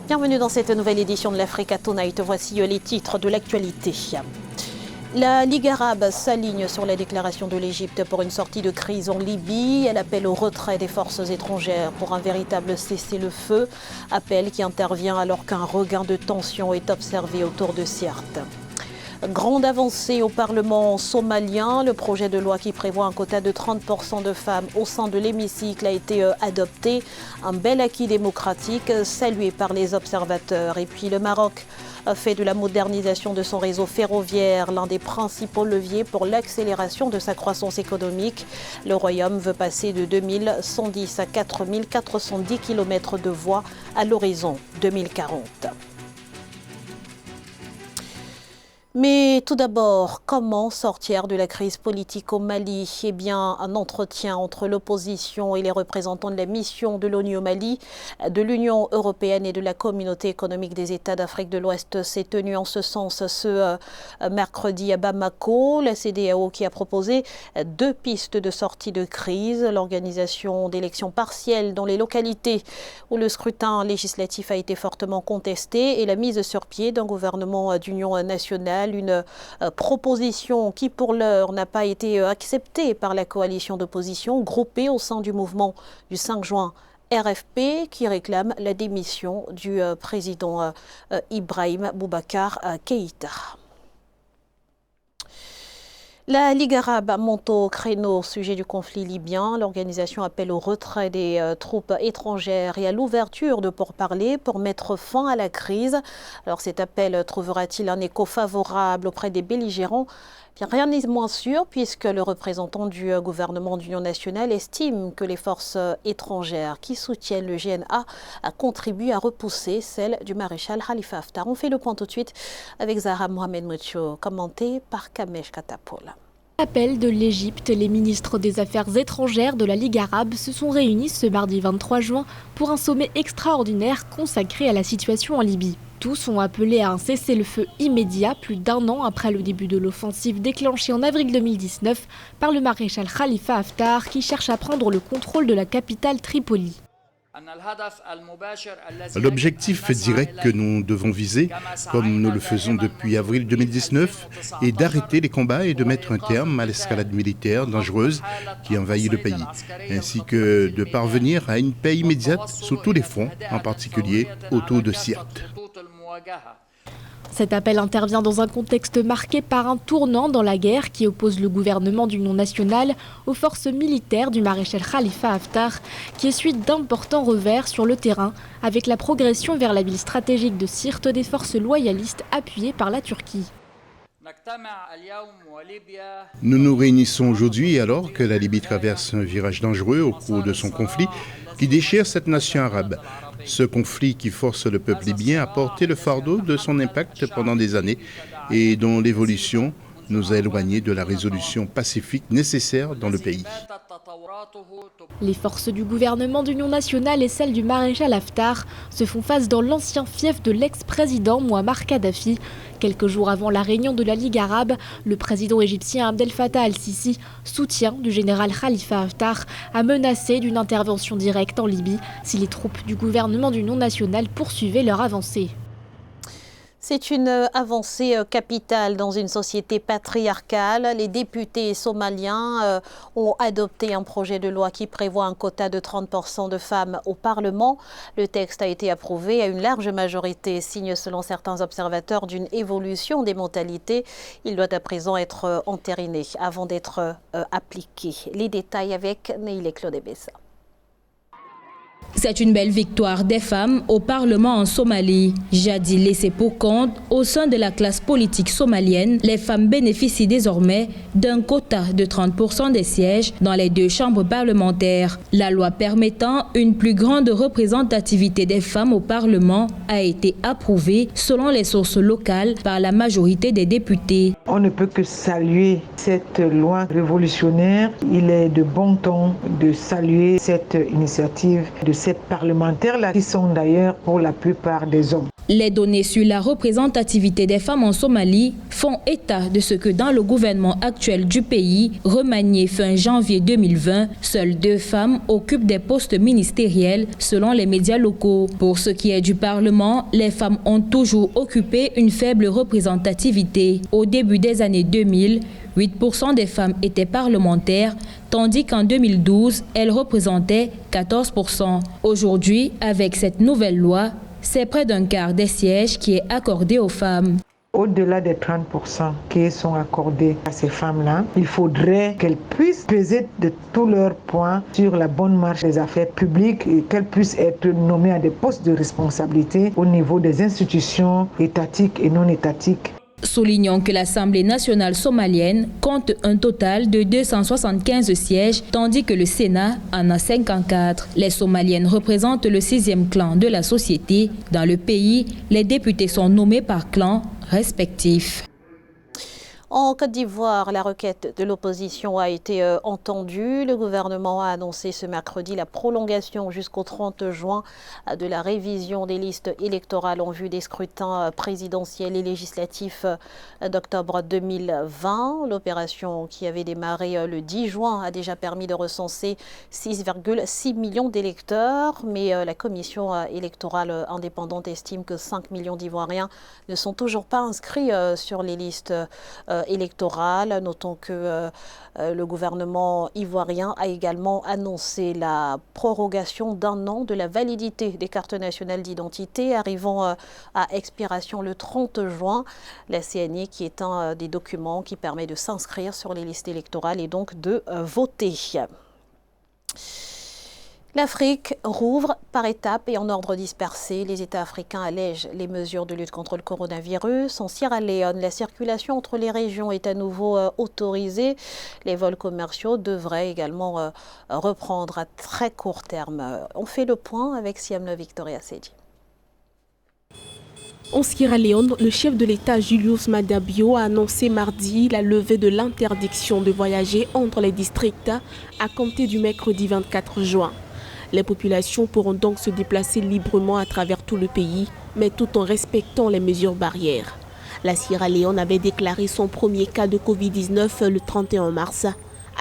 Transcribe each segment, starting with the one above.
Bienvenue dans cette nouvelle édition de l'Africa Tonight. Voici les titres de l'actualité. La Ligue arabe s'aligne sur la déclaration de l'Égypte pour une sortie de crise en Libye. Elle appelle au retrait des forces étrangères pour un véritable cessez-le-feu. Appel qui intervient alors qu'un regain de tension est observé autour de Sirte. Grande avancée au Parlement somalien. Le projet de loi qui prévoit un quota de 30% de femmes au sein de l'hémicycle a été adopté. Un bel acquis démocratique salué par les observateurs. Et puis le Maroc a fait de la modernisation de son réseau ferroviaire l'un des principaux leviers pour l'accélération de sa croissance économique. Le Royaume veut passer de 2110 à 4410 km de voies à l'horizon 2040. Mais tout d'abord, comment sortir de la crise politique au Mali? Eh bien, un entretien entre l'opposition et les représentants de la mission de l'ONU au Mali, de l'Union européenne et de la Communauté économique des États d'Afrique de l'Ouest s'est tenu en ce sens ce mercredi à Bamako. La CEDEAO qui a proposé 2 pistes de sortie de crise, l'organisation d'élections partielles dans les localités où le scrutin législatif a été fortement contesté et la mise sur pied d'un gouvernement d'union nationale. Une proposition qui pour l'heure n'a pas été acceptée par la coalition d'opposition groupée au sein du mouvement du 5 juin RFP qui réclame la démission du président Ibrahim Boubacar Keïta. La Ligue arabe monte au créneau au sujet du conflit libyen. L'organisation appelle au retrait des troupes étrangères et à l'ouverture de pourparlers pour mettre fin à la crise. Alors cet appel trouvera-t-il un écho favorable auprès des belligérants? Bien, rien n'est moins sûr puisque le représentant du gouvernement d'union nationale estime que les forces étrangères qui soutiennent le GNA contribuent à repousser celles du maréchal Khalifa Haftar. On fait le point tout de suite avec Zahra Mohamed Moucho, commenté par Kamesh Katapoul. Appel de l'Égypte, les ministres des Affaires étrangères de la Ligue arabe se sont réunis ce mardi 23 juin pour un sommet extraordinaire consacré à la situation en Libye. Tous ont appelé à un cessez-le-feu immédiat plus d'1 an après le début de l'offensive déclenchée en avril 2019 par le maréchal Khalifa Haftar qui cherche à prendre le contrôle de la capitale Tripoli. L'objectif direct que nous devons viser, comme nous le faisons depuis avril 2019, est d'arrêter les combats et de mettre un terme à l'escalade militaire dangereuse qui envahit le pays, ainsi que de parvenir à une paix immédiate sur tous les fronts, en particulier autour de Sirte. Cet appel intervient dans un contexte marqué par un tournant dans la guerre qui oppose le gouvernement d'union nationale aux forces militaires du maréchal Khalifa Haftar, qui essuie d'importants revers sur le terrain avec la progression vers la ville stratégique de Sirte des forces loyalistes appuyées par la Turquie. Nous nous réunissons aujourd'hui alors que la Libye traverse un virage dangereux au cours de son conflit qui déchire cette nation arabe. Ce conflit qui force le peuple libyen à porter le fardeau de son impact pendant des années et dont l'évolution nous a éloignés de la résolution pacifique nécessaire dans le pays. Les forces du gouvernement d'union nationale et celles du maréchal Haftar se font face dans l'ancien fief de l'ex-président Mouammar Kadhafi. Quelques jours avant la réunion de la Ligue arabe, le président égyptien Abdel Fattah al-Sisi, soutien du général Khalifa Haftar, a menacé d'une intervention directe en Libye si les troupes du gouvernement d'union nationale poursuivaient leur avancée. C'est une avancée capitale dans une société patriarcale. Les députés somaliens ont adopté un projet de loi qui prévoit un quota de 30% de femmes au Parlement. Le texte a été approuvé à une large majorité, signe selon certains observateurs d'une évolution des mentalités. Il doit à présent être entériné avant d'être appliqué. Les détails avec Neile Claude Bessa. C'est une belle victoire des femmes au Parlement en Somalie. Jadis laissées pour compte au sein de la classe politique somalienne, les femmes bénéficient désormais d'un quota de 30% des sièges dans les 2 chambres parlementaires. La loi permettant une plus grande représentativité des femmes au Parlement a été approuvée selon les sources locales par la majorité des députés. On ne peut que saluer cette loi révolutionnaire. Il est de bon ton de saluer cette initiative de ces parlementaires-là, qui sont d'ailleurs pour la plupart des hommes. Les données sur la représentativité des femmes en Somalie font état de ce que dans le gouvernement actuel du pays, remanié fin janvier 2020, seules 2 femmes occupent des postes ministériels selon les médias locaux. Pour ce qui est du Parlement, les femmes ont toujours occupé une faible représentativité. Au début des années 2000, 8% des femmes étaient parlementaires, tandis qu'en 2012, elles représentaient 14%. Aujourd'hui, avec cette nouvelle loi, c'est près d'un quart des sièges qui est accordé aux femmes. Au-delà des 30% qui sont accordés à ces femmes-là, il faudrait qu'elles puissent peser de tous leurs points sur la bonne marche des affaires publiques et qu'elles puissent être nommées à des postes de responsabilité au niveau des institutions étatiques et non étatiques. Soulignons que l'Assemblée nationale somalienne compte un total de 275 sièges, tandis que le Sénat en a 54. Les Somaliennes représentent le 6e clan de la société. Dans le pays, les députés sont nommés par clan respectifs. En Côte d'Ivoire, la requête de l'opposition a été entendue. Le gouvernement a annoncé ce mercredi la prolongation jusqu'au 30 juin de la révision des listes électorales en vue des scrutins présidentiels et législatifs d'octobre 2020. L'opération qui avait démarré le 10 juin a déjà permis de recenser 6,6 millions d'électeurs, mais la commission électorale indépendante estime que 5 millions d'Ivoiriens ne sont toujours pas inscrits sur les listes électorale. Notons que le gouvernement ivoirien a également annoncé la prorogation d'1 an de la validité des cartes nationales d'identité arrivant à expiration le 30 juin. La CNI qui est un des documents qui permet de s'inscrire sur les listes électorales et donc de voter. L'Afrique rouvre par étapes et en ordre dispersé. Les États africains allègent les mesures de lutte contre le coronavirus. En Sierra Leone, la circulation entre les régions est à nouveau autorisée. Les vols commerciaux devraient également reprendre à très court terme. On fait le point avec Siamna Victoria Sedi. En Sierra Leone, le chef de l'État Julius Maada Bio a annoncé mardi la levée de l'interdiction de voyager entre les districts à compter du mercredi 24 juin. Les populations pourront donc se déplacer librement à travers tout le pays, mais tout en respectant les mesures barrières. La Sierra Leone avait déclaré son premier cas de Covid-19 le 31 mars.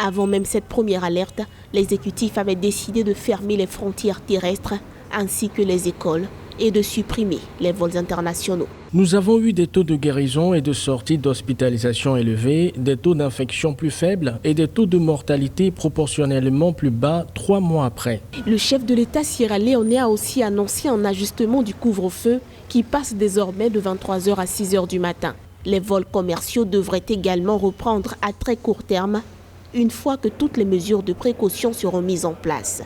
Avant même cette première alerte, l'exécutif avait décidé de fermer les frontières terrestres ainsi que les écoles et de supprimer les vols internationaux. Nous avons eu des taux de guérison et de sortie d'hospitalisation élevés, des taux d'infection plus faibles et des taux de mortalité proportionnellement plus bas 3 mois après. Le chef de l'État sierra-léonais a aussi annoncé un ajustement du couvre-feu qui passe désormais de 23h à 6h du matin. Les vols commerciaux devraient également reprendre à très court terme, une fois que toutes les mesures de précaution seront mises en place.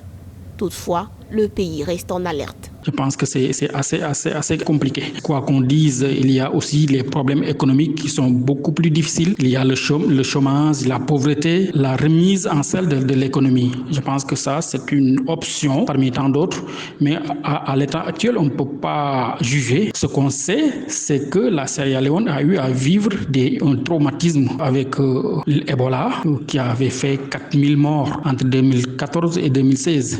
Toutefois, le pays reste en alerte. Je pense que c'est assez compliqué. Quoi qu'on dise, il y a aussi les problèmes économiques qui sont beaucoup plus difficiles. Il y a le chômage, la pauvreté, la remise en selle de l'économie. Je pense que ça, c'est une option parmi tant d'autres. Mais à l'état actuel, on ne peut pas juger. Ce qu'on sait, c'est que la Sierra Leone a eu à vivre un traumatisme avec l'Ebola qui avait fait 4000 morts entre 2014 et 2016.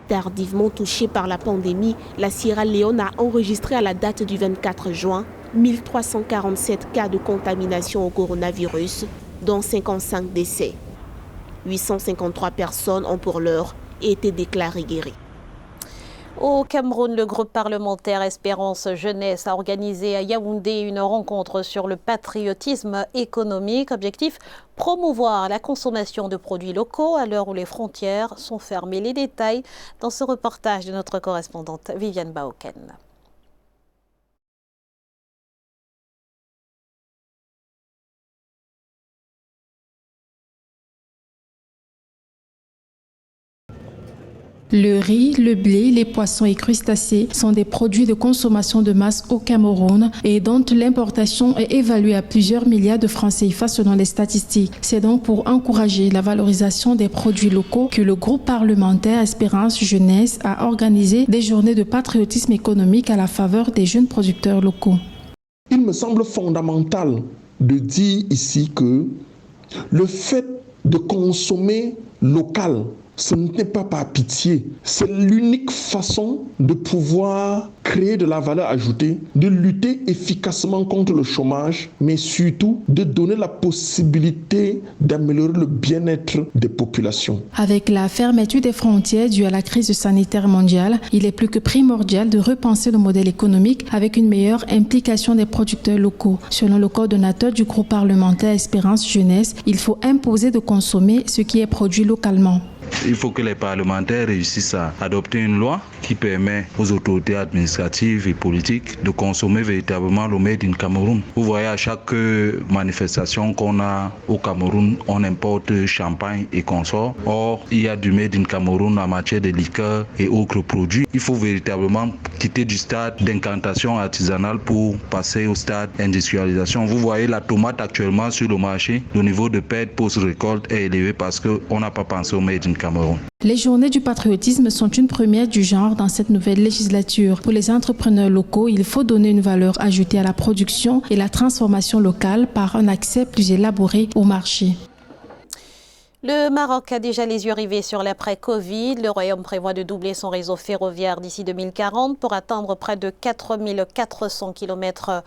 Tardivement touchée par la pandémie, la Sierra Leone a enregistré à la date du 24 juin 1347 cas de contamination au coronavirus, dont 55 décès. 853 personnes ont pour l'heure été déclarées guéries. Au Cameroun, le groupe parlementaire Espérance Jeunesse a organisé à Yaoundé une rencontre sur le patriotisme économique. Objectif, promouvoir la consommation de produits locaux à l'heure où les frontières sont fermées. Les détails dans ce reportage de notre correspondante Viviane Baoken. Le riz, le blé, les poissons et crustacés sont des produits de consommation de masse au Cameroun et dont l'importation est évaluée à plusieurs milliards de francs CFA selon les statistiques. C'est donc pour encourager la valorisation des produits locaux que le groupe parlementaire Espérance Jeunesse a organisé des journées de patriotisme économique à la faveur des jeunes producteurs locaux. Il me semble fondamental de dire ici que le fait de consommer local ce n'est pas par pitié. C'est l'unique façon de pouvoir créer de la valeur ajoutée, de lutter efficacement contre le chômage, mais surtout de donner la possibilité d'améliorer le bien-être des populations. Avec la fermeture des frontières due à la crise sanitaire mondiale, il est plus que primordial de repenser le modèle économique avec une meilleure implication des producteurs locaux. Selon le coordonnateur du groupe parlementaire Espérance Jeunesse, il faut imposer de consommer ce qui est produit localement. Il faut que les parlementaires réussissent à adopter une loi qui permet aux autorités administratives et politiques de consommer véritablement le Made in Cameroun. Vous voyez, à chaque manifestation qu'on a au Cameroun, on importe champagne et consorts. Or, il y a du Made in Cameroun en matière de liqueurs et autres produits. Il faut véritablement quitter du stade d'incantation artisanale pour passer au stade d'industrialisation. Vous voyez, la tomate actuellement sur le marché, le niveau de perte post-récolte est élevé parce qu'on n'a pas pensé au Made in Cameroun. Les journées du patriotisme sont une première du genre dans cette nouvelle législature. Pour les entrepreneurs locaux, il faut donner une valeur ajoutée à la production et la transformation locale par un accès plus élaboré au marché. Le Maroc a déjà les yeux rivés sur l'après-Covid. Le Royaume prévoit de doubler son réseau ferroviaire d'ici 2040 pour atteindre près de 4400 km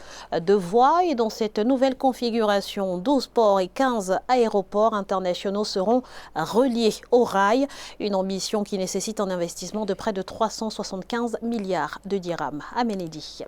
de voies. Et dans cette nouvelle configuration, 12 ports et 15 aéroports internationaux seront reliés au rail. Une ambition qui nécessite un investissement de près de 375 milliards de dirhams. Aménédi.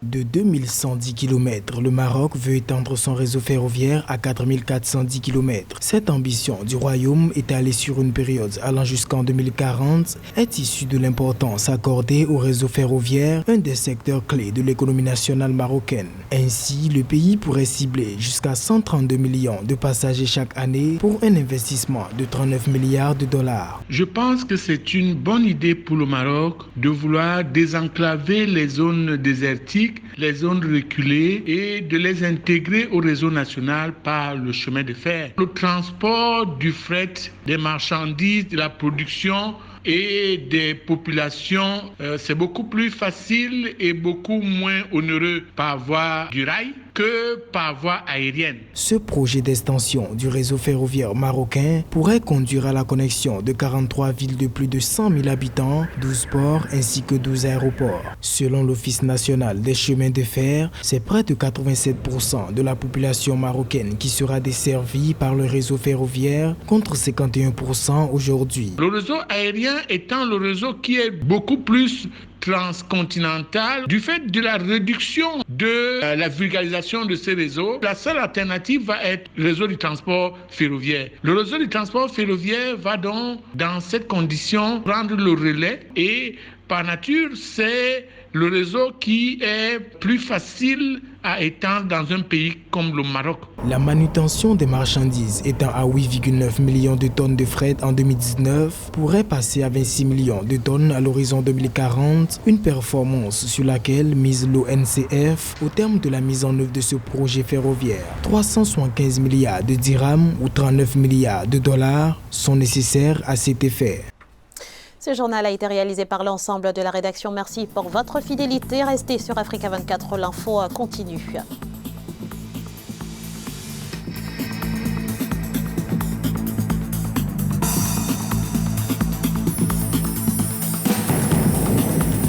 De 2110 km, le Maroc veut étendre son réseau ferroviaire à 4410 km. Cette ambition du Royaume, étalée sur une période allant jusqu'en 2040, est issue de l'importance accordée au réseau ferroviaire, un des secteurs clés de l'économie nationale marocaine. Ainsi, le pays pourrait cibler jusqu'à 132 millions de passagers chaque année pour un investissement de 39 milliards de dollars. Je pense que c'est une bonne idée pour le Maroc de vouloir désenclaver les zones désertiques, les zones reculées et de les intégrer au réseau national par le chemin de fer. Le transport du fret, des marchandises, de la production et des populations, c'est beaucoup plus facile et beaucoup moins onéreux par voie du rail que par voie aérienne. Ce projet d'extension du réseau ferroviaire marocain pourrait conduire à la connexion de 43 villes de plus de 100 000 habitants, 12 ports ainsi que 12 aéroports. Selon l'Office national des chemins de fer, c'est près de 87% de la population marocaine qui sera desservie par le réseau ferroviaire contre 51% aujourd'hui. Le réseau aérien étant le réseau qui est beaucoup plus transcontinental, du fait de la réduction de la vulgarisation de ces réseaux, la seule alternative va être le réseau du transport ferroviaire. Le réseau du transport ferroviaire va donc, dans cette condition, prendre le relais et, par nature, c'est le réseau qui est plus facile à étendre dans un pays comme le Maroc. La manutention des marchandises étant à 8,9 millions de tonnes de fret en 2019 pourrait passer à 26 millions de tonnes à l'horizon 2040, une performance sur laquelle mise l'ONCF au terme de la mise en œuvre de ce projet ferroviaire. 375 milliards de dirhams ou 39 milliards de dollars sont nécessaires à cet effet. Ce journal a été réalisé par l'ensemble de la rédaction. Merci pour votre fidélité. Restez sur Africa 24, l'info continue.